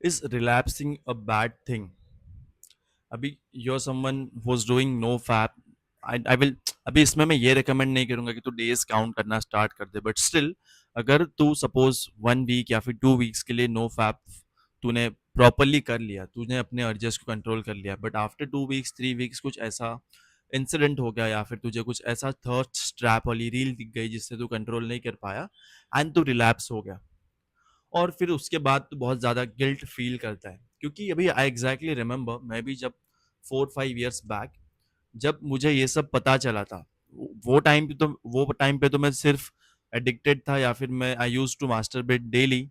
Is relapsing a bad thing? अभी you're someone who's doing no fap. I will अभी इसमें मैं ये recommend नहीं करूँगा कि तू days count करना start कर दे, but still अगर तू suppose 1 week या फिर 2 weeks के लिए no fap तूने properly कर लिया, तूने अपने urges को control कर लिया, but after 2 weeks 3 weeks कुछ ऐसा इंसिडेंट हो गया या फिर तुझे कुछ ऐसा थर्स्ट ट्रैप वाली रील दिख गई जिससे तू कंट्रोल नहीं कर पाया एंड तू रिलैप्स हो गया, और फिर उसके बाद तो बहुत ज़्यादा गिल्ट फील करता है, क्योंकि अभी आई एग्जैक्टली रिमेंबर मैं भी जब 4-5 years बैक जब मुझे ये सब पता चला था, वो टाइम पे तो मैं सिर्फ एडिक्टेड था या फिर मैं I use to masturbate daily.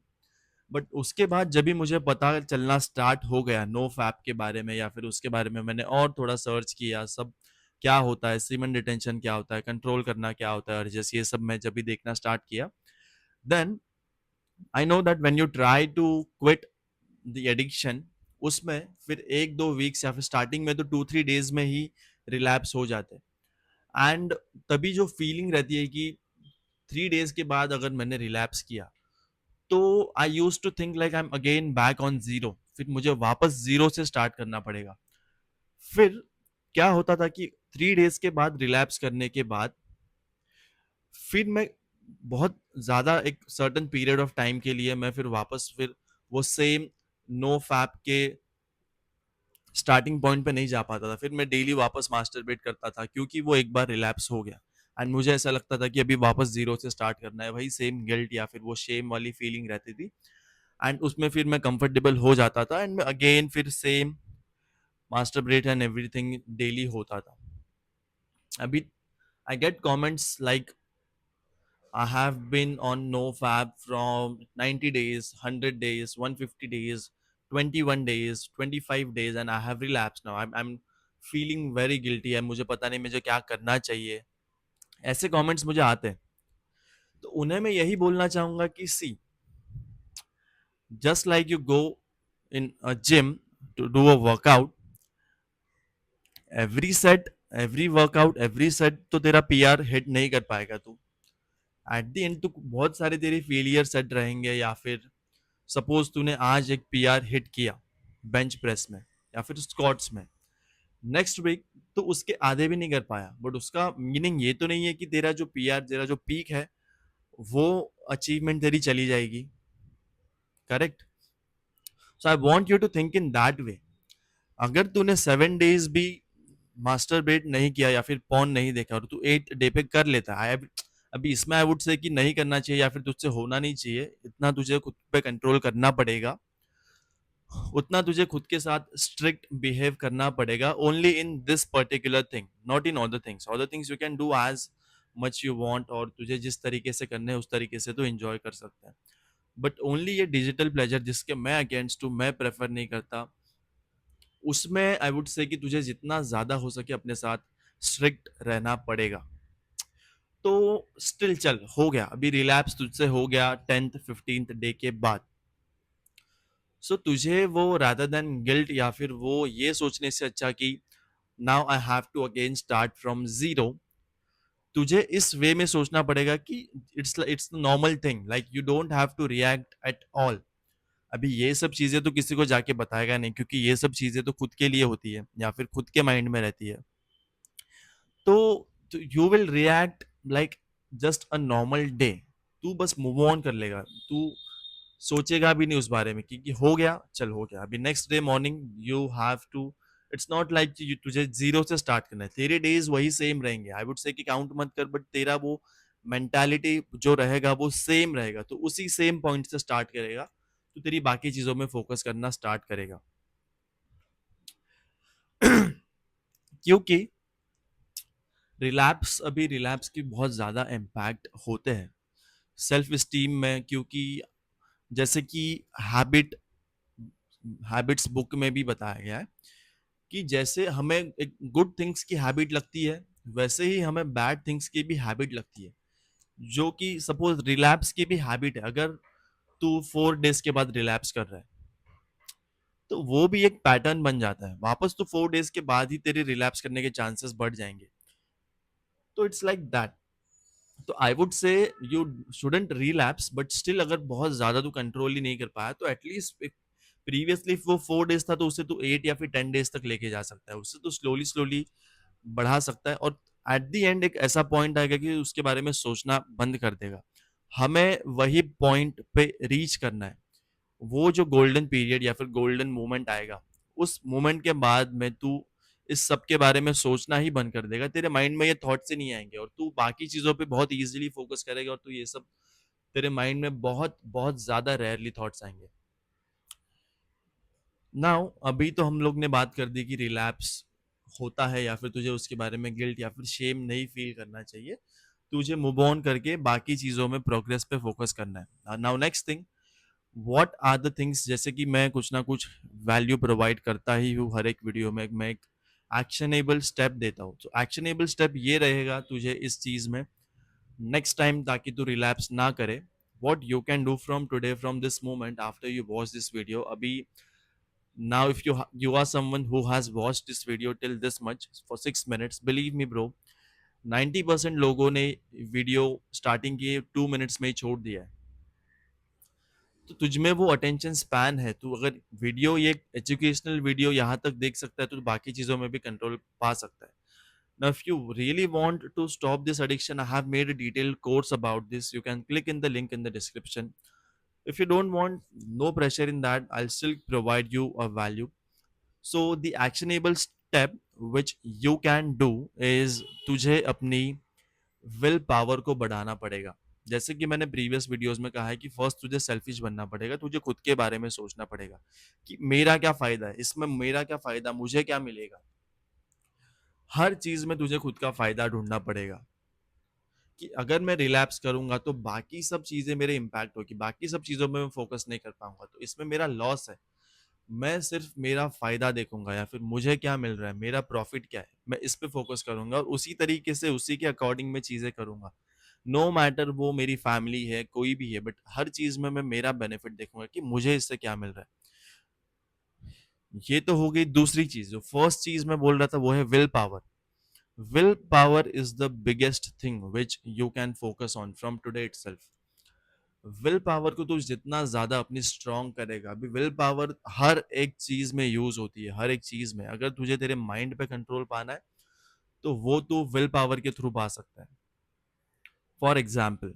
But उसके बाद जब भी मुझे पता चलना स्टार्ट हो गया नो फैप के बारे में या फिर उसके बारे में मैंने और थोड़ा सर्च किया सब क्या होता है, सीमन डिटेंशन क्या होता है, कंट्रोल करना क्या होता है, और जैसे ये सब मैं जब भी देखना स्टार्ट किया, then I know that when you try to quit the addiction, उसमें फिर 1-2 वीक्स या फिर स्टार्टिंग में तो 2-3 डेज में ही रिलैप्स हो जाते हैं। एंड तभी जो फीलिंग रहती है कि 3 डेज के बाद अगर मैंने रिलैप्स किया तो I use to think like I am again back on zero, फिर मुझे वापस जीरो से स्टार्ट करना पड़ेगा। फिर क्या होता था कि 3 डेज के बाद रिलैप्स करने के बाद फिर मैं बहुत ज़्यादा एक सर्टन पीरियड ऑफ टाइम के लिए मैं फिर वापस फिर वो सेम नो फैप के स्टार्टिंग पॉइंट पे नहीं जा पाता था, फिर मैं डेली वापस मास्टरबेट करता था क्योंकि वो एक बार रिलैप्स हो गया एंड मुझे ऐसा लगता था कि अभी वापस जीरो से स्टार्ट करना है, वही सेम गिल्ट या फिर वो शेम वाली फीलिंग रहती थी एंड उसमें फिर मैं कंफर्टेबल हो जाता था एंड मैं अगेन फिर same masturbate and everything daily होता था। अभी I get comments like I have been on NoFap from 90 days, 100 days, 150 days, 21 days, 25 days, and I have relapsed now. I'm feeling very guilty है, मुझे पता नहीं मुझे क्या करना चाहिए, ऐसे कमेंट्स मुझे आते हैं। तो उन्हें मैं यही बोलना चाहूँगा कि see, just like you go in a gym to do a workout, every set every workout every set तो तेरा पीआर हिट नहीं कर पाएगा तू, एट द एंड तो बहुत सारे तेरे फेलियर सेट रहेंगे, या फिर सपोज तूने आज एक पीआर हिट किया बेंच प्रेस में या फिर स्क्वाट्स में, नेक्स्ट वीक तो उसके आधे भी नहीं कर पाया, बट उसका मीनिंग ये तो नहीं है कि तेरा जो पीआर तेरा जो पीक है वो अचीवमेंट तेरी चली जाएगी, correct? So I want you to think in that way. अगर तूने 7 डेज भी मास्टर बेट नहीं किया या फिर पॉन नहीं देखा और तू 8 डे पे कर लेता है, अभी इसमें आई वुड से कि नहीं करना चाहिए या फिर तुझसे होना नहीं चाहिए, इतना तुझे खुद पे कंट्रोल करना पड़ेगा, उतना तुझे खुद के साथ स्ट्रिक्ट बिहेव करना पड़ेगा, only in this particular thing, not in other things you can do as much you want, और तुझे जिस तरीके से करने हैं उस तरीके से तो एंजॉय कर सकते हैं, बट ओनली ये डिजिटल प्लेजर जिसके मैं अगेंस्ट हूँ, मैं प्रेफर नहीं करता, उसमें आई वुड से कि तुझे जितना ज्यादा हो सके अपने साथ स्ट्रिक्ट रहना पड़ेगा। तो स्टिल चल हो गया, अभी रिलैप्स तुझसे हो गया 10th 15th डे के बाद, सो तुझे वो रादर देन गिल्ट या फिर वो ये सोचने से अच्छा कि now I have to again start from zero, तुझे इस वे में सोचना पड़ेगा कि it's normal thing, like you don't have to react at all. अभी ये सब चीजें तो किसी को जाके बताएगा नहीं, क्योंकि ये सब चीजें तो खुद के लिए होती है या फिर खुद के माइंड में रहती है, तो you will react like just a normal day, तू बस मूव ऑन कर लेगा, तू सोचेगा भी नहीं उस बारे में कि हो गया चल हो गया, अभी next day morning you have to, it's not like तुझे जीरो से स्टार्ट करना है, तेरे डेज वही सेम रहेंगे, आई वुड से कि काउंट मत कर, बट तेरा वो मेंटालिटी जो रहेगा वो सेम रहेगा, तो उसी सेम पॉइंट से स्टार्ट करेगा, तो तेरी बाकी चीजों में फोकस करना स्टार्ट करेगा। क्योंकि रिलैप्स की बहुत ज़्यादा इम्पैक्ट होते हैं सेल्फ स्टीम में, क्योंकि जैसे कि हैबिट हैबिट्स बुक में भी बताया गया है कि जैसे हमें एक गुड थिंग्स की हैबिट लगती है, वैसे ही हमें बैड थिंग्स की भी हैबिट लगती है, जो कि सपोज रिलैप्स की भी हैबिट है, अगर तू 4 डेज के बाद रिलैप्स कर रहा है तो वो भी एक पैटर्न बन जाता है, वापस तो 4 डेज के बाद ही तेरे रिलैप्स करने के चांसेस बढ़ जाएंगे, तो इट्स लाइक दैट। तो I would say you shouldn't relapse, but still अगर बहुत ज्यादा तू कंट्रोल ही नहीं कर पाया तो एटलीस्ट प्रीवियसली वो 4 डेज था तो उसे तू 8 या फिर 10 डेज तक लेके जा सकता है, उससे तो स्लोली स्लोली बढ़ा सकता है, और एट द एंड एक ऐसा पॉइंट आएगा कि उसके बारे में सोचना बंद कर देगा। हमें वही पॉइंट पे रीच करना है, वो जो गोल्डन पीरियड या फिर गोल्डन मोमेंट आएगा, उस मोमेंट के बाद में तू इस सब के बारे में सोचना ही बंद कर देगा, तेरे माइंड में ये थॉट्स ही नहीं आएंगे और तू बाकी चीज़ों पे बहुत इजीली फोकस करेगा, और तू ये सब तेरे माइंड में बहुत बहुत ज़्यादा रेयरली थॉट्स आएंगे। नाउ अभी तो हम लोग ने बात कर दी कि रिलैप्स होता है या फिर तुझे उसके बारे में गिल्ट या फिर शेम नहीं फील करना चाहिए, तुझे मूव ऑन करके बाकी चीज़ों में प्रोग्रेस पे फोकस करना है। Now next thing, what are the things, जैसे कि मैं कुछ ना कुछ वैल्यू प्रोवाइड करता ही हूँ हर एक वीडियो में, मैं एक एक्शनेबल स्टेप देता हूँ, तो एक्शनेबल स्टेप ये रहेगा तुझे इस चीज़ में नेक्स्ट टाइम, ताकि तू रिलैप्स ना करे। what you can do from today, from this moment after you watch this video अभी, now if you are someone who has watched this video till this much for 6 minutes, believe me bro, 90% लोगों ने video starting के 2 minutes में ही छोड़ दिया है। तो तुझ में वो अटेंशन स्पैन है, तू अगर वीडियो, ये एजुकेशनल वीडियो यहाँ तक देख सकता है तो बाकी चीज़ों में भी कंट्रोल पा सकता है। Now, if you really want to stop this addiction, I have made a detailed course about this. You can click in the link in the description. If you don't want, no pressure in that. I'll still provide you a value. So the actionable step which you can do is तुझे अपनी will power को बढ़ाना पड़ेगा। जैसे कि मैंने previous videos में कहा है कि फर्स्ट तुझे सेल्फिश बनना पड़ेगा, तुझे खुद के बारे में सोचना पड़ेगा कि मेरा क्या फायदा है इसमें, मेरा क्या फायदा, मुझे क्या मिलेगा। हर चीज में तुझे खुद का फायदा ढूंढना पड़ेगा कि अगर मैं रिलैप्स करूंगा तो बाकी सब चीजें मेरे इम्पैक्ट होगी, बाकी सब चीजों में मैं फोकस नहीं कर पाऊंगा, तो इसमें मेरा लॉस है। मैं सिर्फ मेरा फायदा देखूंगा या फिर मुझे क्या मिल रहा है, मेरा प्रॉफिट क्या है, मैं इस पे फोकस करूंगा और उसी तरीके से उसी के अकॉर्डिंग में चीजें करूंगा। नो मैटर वो मेरी फैमिली है, कोई भी है, बट हर चीज में मैं मेरा बेनिफिट देखूंगा कि मुझे इससे क्या मिल रहा है। ये तो हो गई दूसरी चीज। जो फर्स्ट चीज मैं बोल रहा था वो है will power. Will power is the biggest thing which you can focus on from today itself. Will power को तू जितना ज्यादा अपनी स्ट्रांग करेगा, अभी विल पावर हर एक चीज में यूज होती है, हर एक चीज में। अगर तुझे तेरे माइंड पे कंट्रोल पाना है तो वो तू विल पावर के थ्रू पा सकता है। फॉर एग्जाम्पल,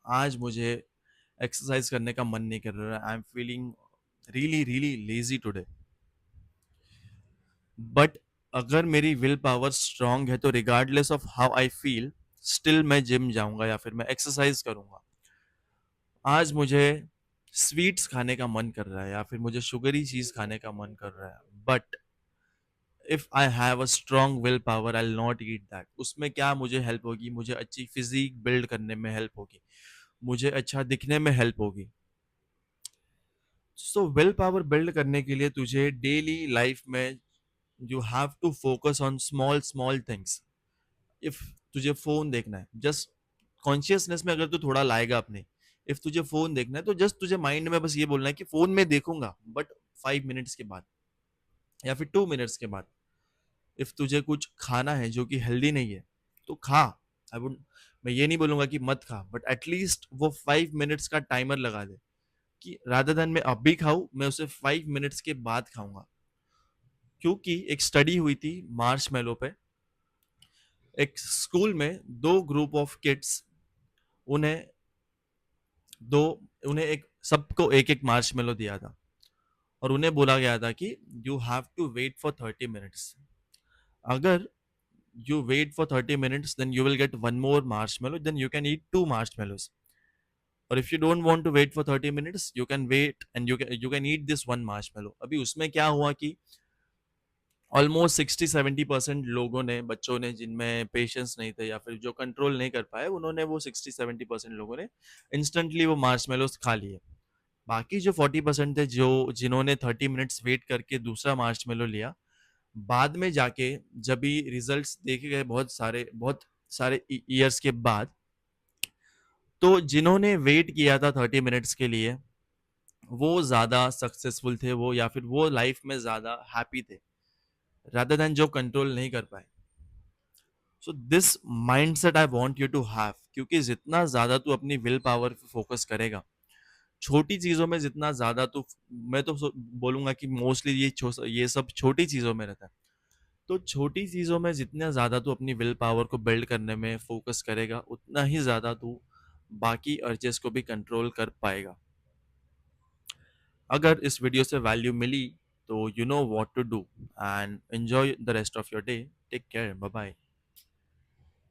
आज मुझे एक्सरसाइज करने का मन नहीं कर रहा, I am feeling really really lazy today, but अगर मेरी विल पावर स्ट्रांग है तो regardless of how I feel, still मैं जिम जाऊंगा या फिर मैं एक्सरसाइज करूंगा। आज मुझे स्वीट्स खाने का मन कर रहा है या फिर मुझे शुगरी चीज खाने का मन कर रहा है, but if I have a strong will power I will not eat that. उसमें क्या मुझे हेल्प होगी, मुझे अच्छी फिजिक बिल्ड करने में हेल्प होगी, मुझे अच्छा दिखने में हेल्प होगी। सो विल पावर बिल्ड करने के लिए तुझे डेली लाइफ में you have to focus on small small things. If तुझे फोन देखना है, जस्ट कॉन्शियसनेस में अगर तू थोड़ा लाएगा अपने, इफ तुझे फोन देखना है तो जस्ट तुझे माइंड में बस ये बोलना है कि फोन में देखूंगा, बट 5 मिनट्स के बाद या फिर 2 मिनट्स के बाद। इफ तुझे कुछ खाना है जो कि हेल्दी नहीं है तो खा। आई वुड, मैं ये नहीं बोलूंगा कि मत खा, बट एटलीस्ट वो 5 मिनट्स का टाइमर लगा दे कि रादर देन मैं अभी खाऊं, मैं उसे 5 मिनट्स के बाद खाऊंगा। क्योंकि एक स्टडी हुई थी मार्च मेलो पे, एक स्कूल में दो ग्रुप ऑफ किड्स, उन्हें दो उन्हें एक सबको एक एक मार्शमेलो दिया था और उन्हें बोला गया था कि you have to wait for 30 minutes. अगर you wait for 30 minutes then you will get one more marshmallow, then you can eat 2 marshmallows. और if you don't want to wait for 30 minutes you can wait and you can eat this one marshmallow. अभी उसमें क्या हुआ कि almost 60-70% लोगों ने, बच्चों ने जिनमें पेशेंस नहीं थे या फिर जो कंट्रोल नहीं कर पाए, उन्होंने वो 60-70% लोगों ने इंस्टेंटली वो मार्शमेलोज खा लिए। बाकी जो 40% थे जो जिन्होंने 30 मिनट्स वेट करके दूसरा मार्शमेलो लिया, बाद में जाके जब भी रिजल्ट्स देखे गए बहुत सारे ईयर्स के बाद, तो जिन्होंने वेट किया था 30 मिनट्स के लिए वो ज़्यादा सक्सेसफुल थे, वो या फिर वो लाइफ में ज़्यादा हैप्पी थे रादर देन जो कंट्रोल नहीं कर पाए। So this mindset I want you to have, क्योंकि जितना ज़्यादा तू अपनी विल पावर पे फोकस करेगा, छोटी चीज़ों में जितना ज़्यादा तू मैं तो बोलूँगा कि मोस्टली ये सब छोटी चीज़ों में रहता है। तो छोटी चीज़ों में जितना ज़्यादा तू अपनी विल पावर को बिल्ड करने में फोकस करेगा, उतना ही ज़्यादा तू बाकी अर्जेस को भी कंट्रोल कर पाएगा। अगर इस वीडियो से वैल्यू मिली तो you know what to do and enjoy the rest of your day. Take care, bye bye.